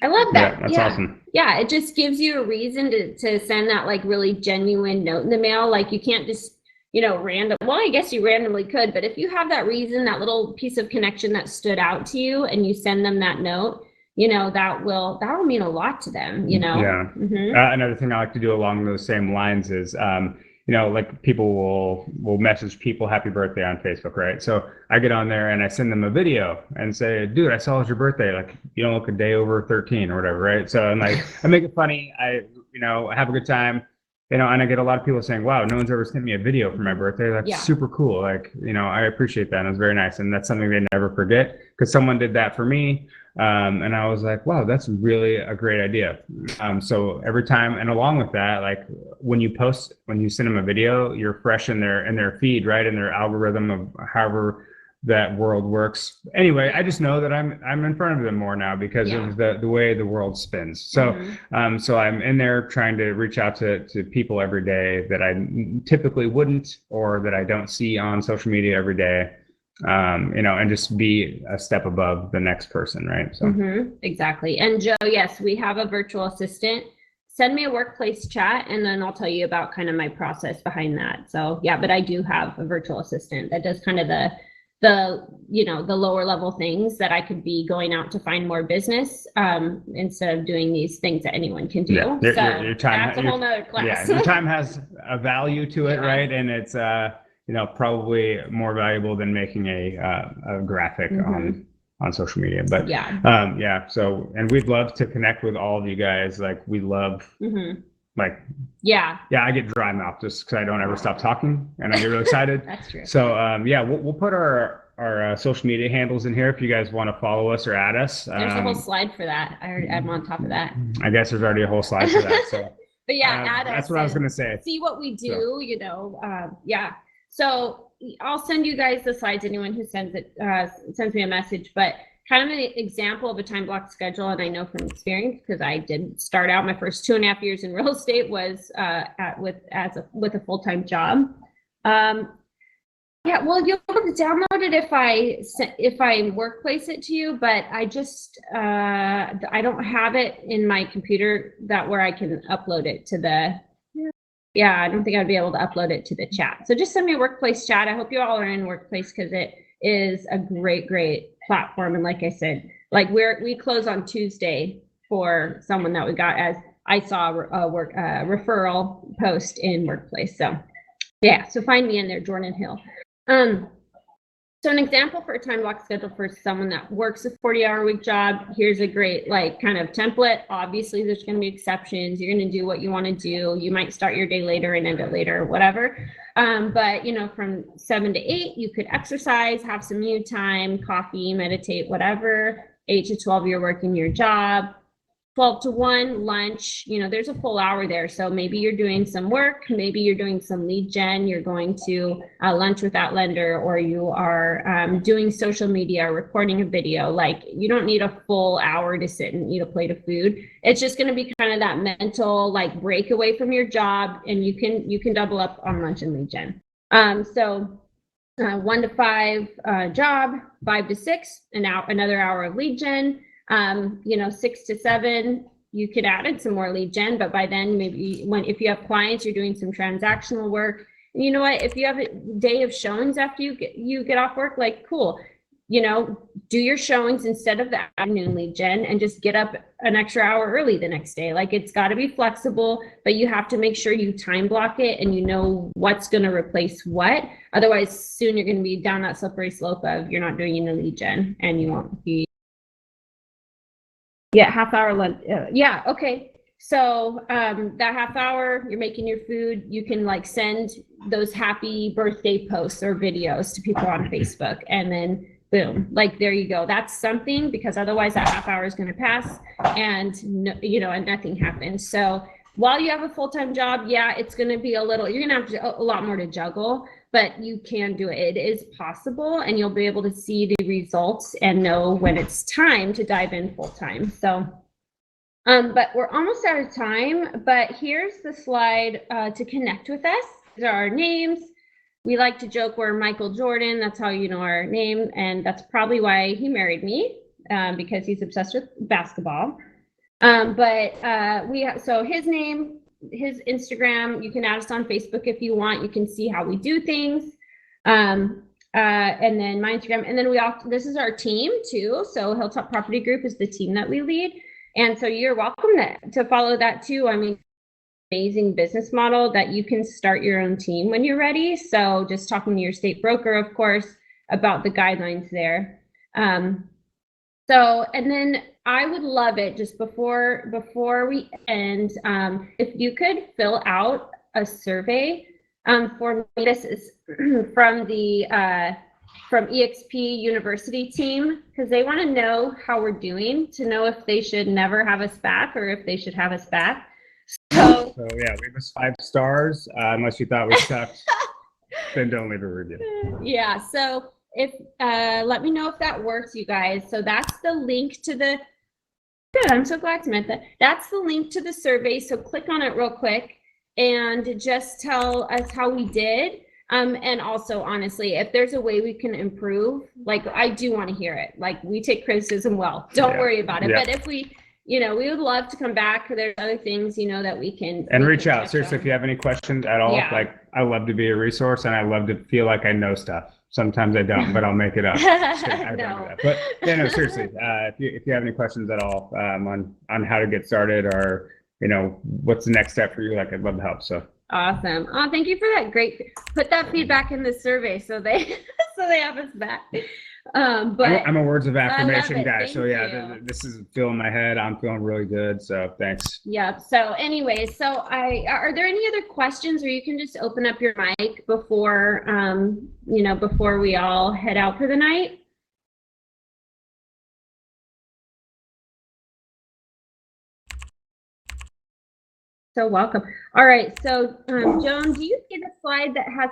I love that. Yeah, that's awesome. Yeah, it just gives you a reason to send that like really genuine note in the mail. Like, you can't just, random. Well, I guess you randomly could, but if you have that reason, that little piece of connection that stood out to you, and you send them that note, that'll mean a lot to them, Yeah. Another thing I like to do along those same lines is, like, people will message people happy birthday on Facebook, right? So I get on there and I send them a video and say, dude, I saw it was your birthday. Like, you don't look a day over 13 or whatever, right? So I'm like, I make it funny. I have a good time, and I get a lot of people saying, wow, no one's ever sent me a video for my birthday. That's super cool. Like, I appreciate that. And it's very nice. And that's something they never forget, because someone did that for me. And I was like, wow, that's really a great idea. So every time, and along with that, like, when you send them a video, you're fresh in their feed, right? In their algorithm of however that world works. Anyway, I just know that I'm in front of them more now because of the way the world spins. So, so I'm in there trying to reach out to people every day that I typically wouldn't, or that I don't see on social media every day. And just be a step above the next person, right? So exactly. And Joe, yes, we have a virtual assistant. Send me a workplace chat, and then I'll tell you about kind of my process behind that. So yeah, but I do have a virtual assistant that does kind of the lower level things that I could be going out to find more business instead of doing these things that anyone can do. Yeah. Your time, that's a whole nother class. Yeah, your time has a value to it, right? And it's probably more valuable than making a graphic on social media. But so, and we'd love to connect with all of you guys. Like, we love I get dry mouth just because I don't ever stop talking, and I get really excited. That's true. So we'll put our social media handles in here if you guys want to follow us or add us. There's a whole slide for that. I'm on top of that. I guess there's already a whole slide for that. So but add us. That's what I was going to say. See what we do, So I'll send you guys the slides, anyone who sends me a message, but kind of an example of a time block schedule. And I know from experience, because I did start out my first 2.5 years in real estate was with a full-time job. Yeah, well, you'll be able to download it if I workplace it to you, but I just I don't have it in my computer where I can upload it to the. Yeah, I don't think I'd be able to upload it to the chat. So just send me a workplace chat. I hope you all are in workplace because it is a great platform. And like I said, like we close on Tuesday for someone that we got, as I saw a referral post in workplace. So yeah, so find me in there, Jordan Hill. So an example for a time block schedule for someone that works a 40-hour-a-week job. Here's a great kind of template. Obviously, there's going to be exceptions. You're going to do what you want to do. You might start your day later and end it later, or whatever. But from 7 to 8, you could exercise, have some you time, coffee, meditate, whatever. 8 to 12, you're working your job. 12 to 1, lunch, there's a full hour there. So maybe you're doing some work, maybe you're doing some lead gen, you're going to lunch with that lender, or you are doing social media, recording a video. Like, you don't need a full hour to sit and eat a plate of food. It's just going to be kind of that mental break away from your job, and you can double up on lunch and lead gen. 1 to 5 job, 5 to 6, another hour of lead gen. 6 to 7, you could add in some more lead gen, but by then maybe if you have clients, you're doing some transactional work. And you know what, if you have a day of showings after you get off work, cool, do your showings instead of the afternoon lead gen and just get up an extra hour early the next day. It's got to be flexible, but you have to make sure you time block it and you know what's going to replace what. Otherwise, soon you're going to be down that slippery slope of you're not doing any lead gen and you won't be. Yeah, half hour lunch. Yeah, okay. So that half hour, you're making your food. You can send those happy birthday posts or videos to people on Facebook, and then boom, there you go. That's something, because otherwise that half hour is going to pass, and and nothing happens. So while you have a full-time job, yeah, it's going to be you're going to have a lot more to juggle, but you can do it. It is possible, and you'll be able to see the results and know when it's time to dive in full-time. So, but we're almost out of time, but here's the slide to connect with us. These are our names. We like to joke we're Michael Jordan. That's how you know our name, and that's probably why he married me, because he's obsessed with basketball. So his name, his Instagram, you can add us on Facebook if you want. You can see how we do things. And then my Instagram, and then this is our team too. So Hilltop Property Group is the team that we lead. And so you're welcome to follow that too. I mean, amazing business model that you can start your own team when you're ready. So just talking to your state broker, of course, about the guidelines there. And then I would love it, just before we end, if you could fill out a survey for me. This is from the from EXP University team, because they want to know how we're doing, to know if they should never have us back or if they should have us back. So yeah, leave us 5 stars unless you thought we sucked. Then don't leave a review. Yeah, so if let me know if that works, you guys. So that's the link to the good. I'm so glad, Samantha. That's the link to the survey. So click on it real quick and just tell us how we did. And also, honestly, if there's a way we can improve, I do want to hear it. We take criticism well. Don't worry about it. But if we we would love to come back. There's other things, that we can. And reach out. Seriously, if you have any questions at all, I love to be a resource, and I love to feel like I know stuff. Sometimes I don't, but I'll make it up. No. But yeah, no, seriously, if you have any questions at all on how to get started, or what's the next step for you, I'd love to help. So awesome. Oh, thank you for that. Great. Put that feedback in the survey so they have us back. But I'm a words of affirmation guy. Thank so yeah, this is filling my head. I'm feeling really good. So thanks. Yeah. So anyway, are there any other questions, or you can just open up your mic before, before we all head out for the night? So welcome. All right. So Joan, do you see the slide that has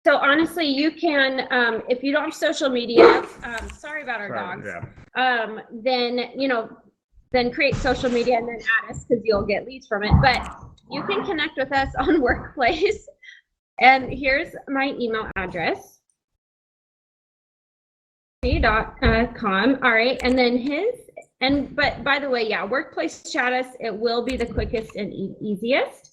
So honestly, you can, if you don't have social media, sorry about our Sorry, dogs. yeah. Then, then create social media and then add us because you'll get leads from it. But you can connect with us on Workplace. And here's my email address. .com. All right. And then but by the way, yeah, Workplace chat us. It will be the quickest and easiest.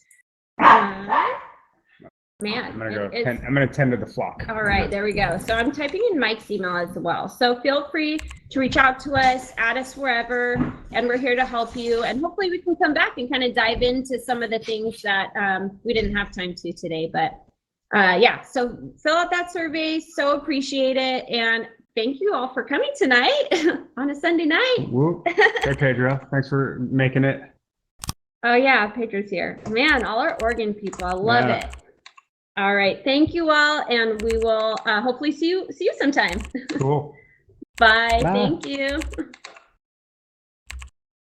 Man, I'm gonna tend to the flock. all right, there we go. So I'm typing in Mike's email as well. So feel free to reach out to us, add us wherever, and we're here to help you. And hopefully we can come back and kind of dive into some of the things that we didn't have time to today. But yeah, so fill out that survey. So appreciate it. And thank you all for coming tonight on a Sunday night. Whoop. Hey, Pedro. Thanks for making it. Oh yeah, Pedro's here. Man, all our Oregon people. I love Yeah. it. All right. Thank you all. And we will hopefully see you sometime. Cool. Bye. Bye. Thank you.